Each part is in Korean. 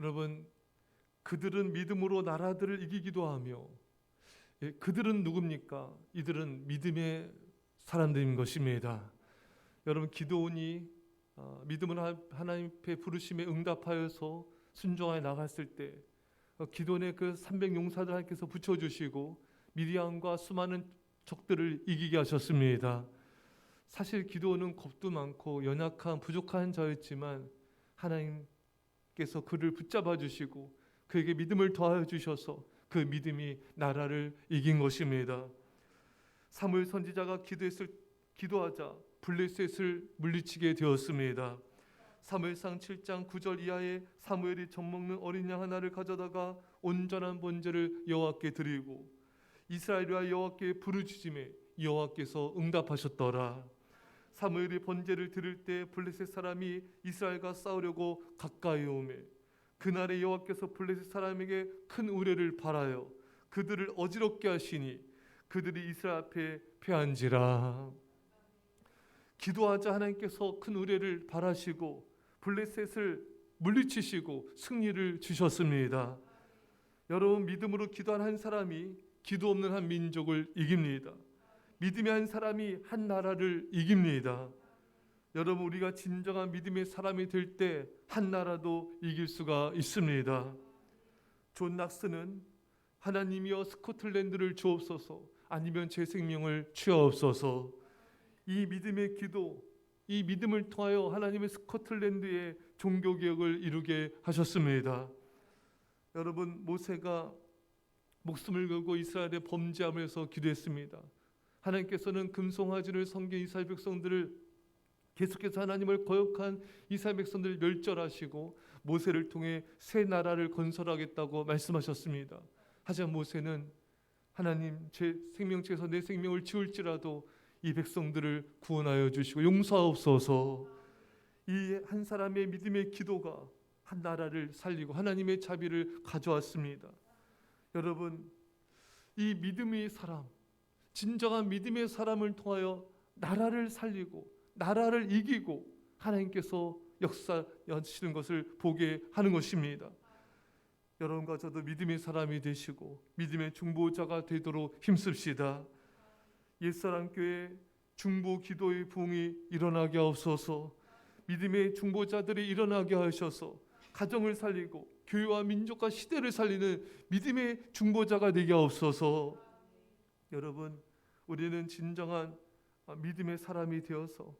여러분, 그들은 믿음으로 나라들을 이기기도 하며, 그들은 누굽니까? 이들은 믿음의 사람들인 것입니다. 여러분, 기드온이 믿음을 하나님의 부르심에 응답하여서 순종하여 나갔을 때 기드온의 그 300용사들 하나님께서 붙여주시고 미디안과 수많은 적들을 이기게 하셨습니다. 사실 기드온은 겁도 많고 연약한 부족한 자였지만 하나님께서 그를 붙잡아 주시고 그에게 믿음을 더하여 주셔서 그 믿음이 나라를 이긴 것입니다. 사무엘 선지자가 기도하자 블레셋을 물리치게 되었습니다. 사무엘상 7장 9절 이하에 사무엘이 젖먹는 어린 양 하나를 가져다가 온전한 번제를 여호와께 드리고 이스라엘과 여호와께 부르짖음에 여호와께서 응답하셨더라. 사무엘이 번제를 드릴 때 블레셋 사람이 이스라엘과 싸우려고 가까이 오매 그날에 여호와께서 블레셋 사람에게 큰 우레를 발하여 그들을 어지럽게 하시니 그들이 이스라엘 앞에 패한지라. 기도하자 하나님께서 큰 우레를 발하시고 블레셋을 물리치시고 승리를 주셨습니다. 여러분, 믿음으로 기도한 한 사람이 기도 없는 한 민족을 이깁니다. 믿음의 한 사람이 한 나라를 이깁니다. 여러분, 우리가 진정한 믿음의 사람이 될 때 한 나라도 이길 수가 있습니다. 존 낙스는 하나님이여 스코틀랜드를 주옵소서, 아니면 제 생명을 취하옵소서. 이 믿음의 기도, 이 믿음을 통하여 하나님의 스코틀랜드의 종교개혁을 이루게 하셨습니다. 여러분, 모세가 목숨을 걸고 이스라엘의 범죄함을 해서 기도했습니다. 하나님께서는 금송아지를 섬긴 이스라엘 백성들을 계속해서 하나님을 거역한 이스라엘 백성들을 멸절하시고 모세를 통해 새 나라를 건설하겠다고 말씀하셨습니다. 하지만 모세는 하나님, 제 생명체에서 내 생명을 지울지라도 이 백성들을 구원하여 주시고 용서하옵소서. 이 한 사람의 믿음의 기도가 한 나라를 살리고 하나님의 자비를 가져왔습니다. 여러분, 이 믿음의 사람, 진정한 믿음의 사람을 통하여 나라를 살리고 나라를 이기고 하나님께서 역사하시는 것을 보게 하는 것입니다. 여러분과 저도 믿음의 사람이 되시고 믿음의 중보자가 되도록 힘씁시다. 옛사람교회 중보 기도의 부흥이 일어나게 하옵소서. 믿음의 중보자들이 일어나게 하셔서 가정을 살리고 교회와 민족과 시대를 살리는 믿음의 중보자가 되게 하옵소서. 여러분, 우리는 진정한 믿음의 사람이 되어서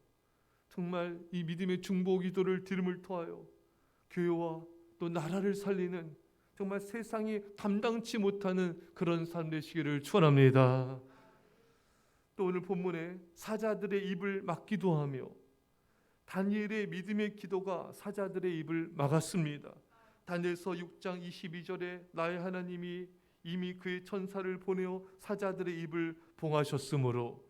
정말 이 믿음의 중보 기도를 드림을 통하여 교회와 또 나라를 살리는 정말 세상이 감당치 못하는 그런 삶 되시기를 축원합니다. 또 오늘 본문에 사자들의 입을 막기도 하며 다니엘의 믿음의 기도가 사자들의 입을 막았습니다. 다니엘서 6장 22절에 나의 하나님이 이미 그의 천사를 보내어 사자들의 입을 봉하셨으므로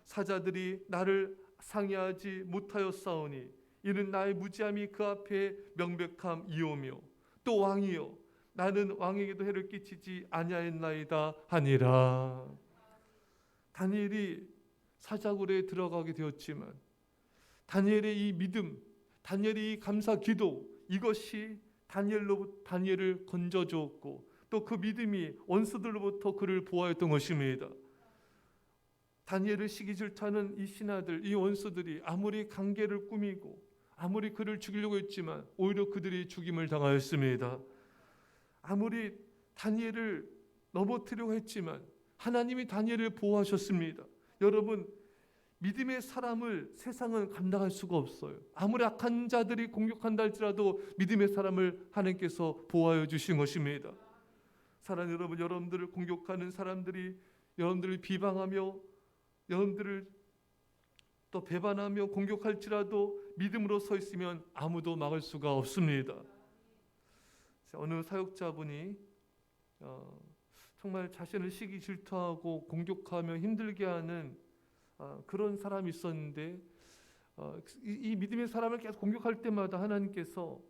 사자들이 나를 상의하지 못하였사오니 이는 나의 무지함이 그 앞에 명백함이오며 또 왕이여 나는 왕에게도 해를 끼치지 아니하였나이다 하니라. 다니엘이 사자굴에 들어가게 되었지만 다니엘의 이 믿음, 다니엘의 이 감사 기도, 이것이 다니엘을 건져주었고 또 그 믿음이 원수들로부터 그를 보호하였던 것입니다. 다니엘을 시기 질투하는 이 신하들, 이 원수들이 아무리 강계를 꾸미고 아무리 그를 죽이려고 했지만 오히려 그들이 죽임을 당하였습니다. 아무리 다니엘을 넘어뜨리려고 했지만 하나님이 다니엘을 보호하셨습니다. 여러분, 믿음의 사람을 세상은 감당할 수가 없어요. 아무리 악한 자들이 공격한다 할지라도 믿음의 사람을 하나님께서 보호하여 주신 것입니다. 사랑하는 여러분, 여러분들을 공격하는 사람들이 여러분들을 비방하며 여러분들을 또 배반하며 공격할지라도 믿음으로 서 있으면 아무도 막을 수가 없습니다. 어느 사역자분이 정말 자신을 시기 질투하고 공격하며 힘들게 하는 그런 사람이 있었는데 이 믿음의 사람을 계속 공격할 때마다 하나님께서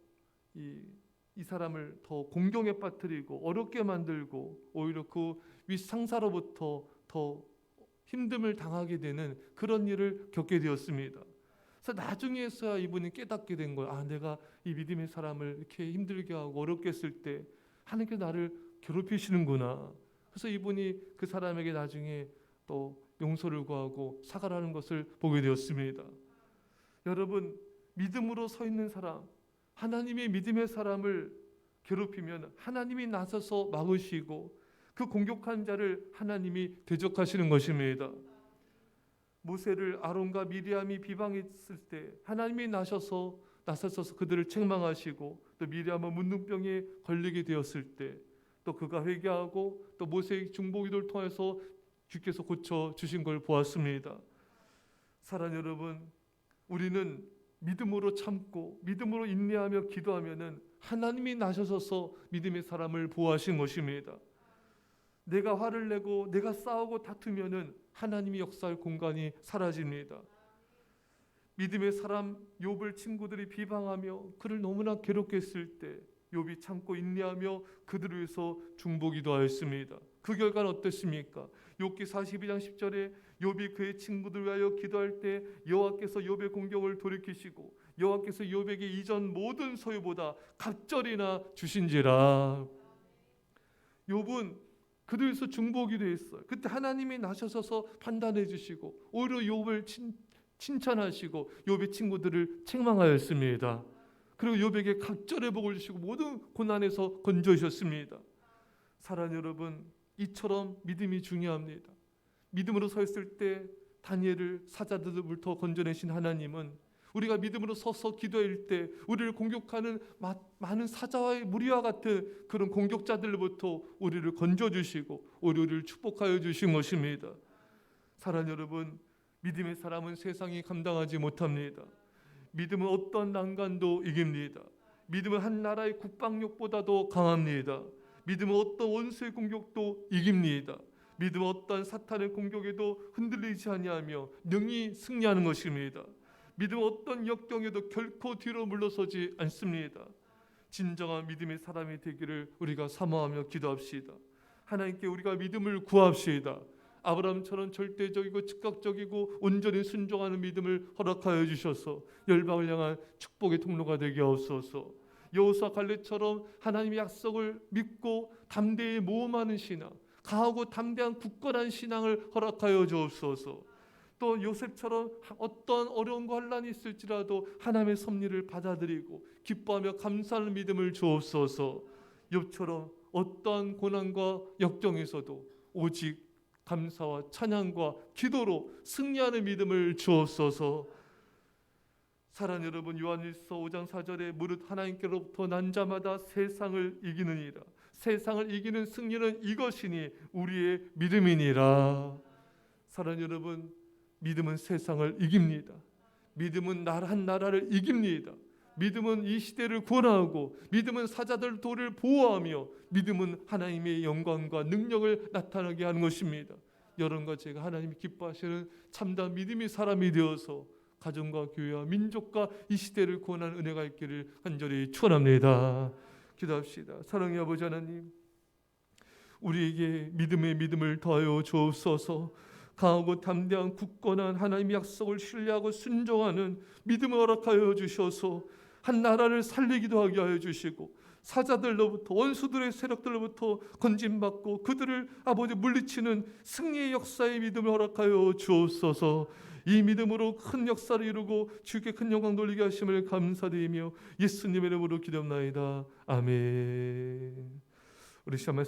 이 사람을 더 공경에 빠뜨리고 어렵게 만들고 오히려 그 윗상사로부터 더 힘듦을 당하게 되는 그런 일을 겪게 되었습니다. 그래서 나중에서야 이분이 깨닫게 된 거예요. 아, 내가 이 믿음의 사람을 이렇게 힘들게 하고 어렵게 했을 때 하나님께서 나를 괴롭히시는구나. 그래서 이분이 그 사람에게 나중에 또 용서를 구하고 사과를 하는 것을 보게 되었습니다. 여러분, 믿음으로 서 있는 사람, 하나님의 믿음의 사람을 괴롭히면 하나님이 나서서 막으시고 그 공격한 자를 하나님이 대적하시는 것입니다. 모세를 아론과 미리암이 비방했을 때 하나님이 나서서 그들을 책망하시고, 또 미리암은 문둥병에 걸리게 되었을 때 또 그가 회개하고 또 모세의 중보기도를 통해서 주께서 고쳐 주신 걸 보았습니다. 사랑하는 여러분, 우리는 믿음으로 참고 믿음으로 인내하며 기도하면은 하나님이 나서서 믿음의 사람을 보호하신 것입니다. 내가 화를 내고 내가 싸우고 다투면은 하나님이 역사할 공간이 사라집니다. 믿음의 사람 욥을 친구들이 비방하며 그를 너무나 괴롭게 했을 때 욥이 참고 인내하며 그들을 위해서 중보기도하였습니다. 그 결과는 어땠습니까? 욥기 42장 10절에 욥이 그의 친구들 위하여 기도할 때 여호와께서 욥의 공격을 돌이키시고 여호와께서 욥에게 이전 모든 소유보다 갑절이나 주신지라. 욥은 그들에서 중보기도했어요. 그때 하나님이 나서서 판단해 주시고 오히려 욥을 칭찬하시고 욥의 친구들을 책망하였습니다. 그리고 욥에게 각절의 복을 주시고 모든 고난에서 건져주셨습니다. 사랑하는 여러분, 이처럼 믿음이 중요합니다. 믿음으로 서 있을 때 다니엘을 사자들로부터 건져내신 하나님은 우리가 믿음으로 서서 기도할 때 우리를 공격하는 많은 사자와의 무리와 같은 그런 공격자들로부터 우리를 건져주시고 우리를 축복하여 주신 것입니다. 사랑하는 여러분, 믿음의 사람은 세상이 감당하지 못합니다. 믿음은 어떤 난관도 이깁니다. 믿음은 한 나라의 국방력보다도 강합니다. 믿음은 어떤 원수의 공격도 이깁니다. 믿음은 어떤 사탄의 공격에도 흔들리지 아니하며 능히 승리하는 것입니다. 믿음은 어떤 역경에도 결코 뒤로 물러서지 않습니다. 진정한 믿음의 사람이 되기를 우리가 사모하며 기도합시다. 하나님께 우리가 믿음을 구합시다. 아브라함처럼 절대적이고 즉각적이고 온전히 순종하는 믿음을 허락하여 주셔서 열방을 향한 축복의 통로가 되게 하옵소서. 여호수아 갈렙처럼 하나님의 약속을 믿고 담대히 모험하는 신앙, 강하고 담대한 굳건한 신앙을 허락하여 주옵소서. 또 요셉처럼 어떤 어려움과 환난이 있을지라도 하나님의 섭리를 받아들이고 기뻐하며 감사하는 믿음을 주옵소서. 욥처럼 어떠한 고난과 역경에서도 오직 감사와 찬양과 기도로 승리하는 믿음을 주옵소서. 사랑하는 여러분, 요한일서 5장 4절에 무릇 하나님께로부터 난 자마다 세상을 이기느니라. 세상을 이기는 승리는 이것이니 우리의 믿음이니라. 사랑하는 여러분, 믿음은 세상을 이깁니다. 믿음은 한 나라를 이깁니다. 믿음은 이 시대를 구원하고 믿음은 사자들 도를 보호하며 믿음은 하나님의 영광과 능력을 나타나게 하는 것입니다. 여러분과 제가 하나님이 기뻐하시는 참다운 믿음의 사람이 되어서 가정과 교회와 민족과 이 시대를 구원하는 은혜가 있기를 간절히 축원합니다. 기도합시다. 사랑의 아버지 하나님, 우리에게 믿음의 믿음을 더하여 주옵소서. 강하고 담대한 굳건한 하나님의 약속을 신뢰하고 순종하는 믿음을 허락하여 주셔서 한 나라를 살리기도 하게 하여 주시고 사자들로부터 원수들의 세력들로부터 건진받고 그들을 아버지 물리치는 승리의 역사의 믿음을 허락하여 주옵소서. 이 믿음으로 큰 역사를 이루고 주께 큰 영광 돌리게 하심을 감사드리며 예수님의 이름으로 기도합나이다. 아멘. 우리 시간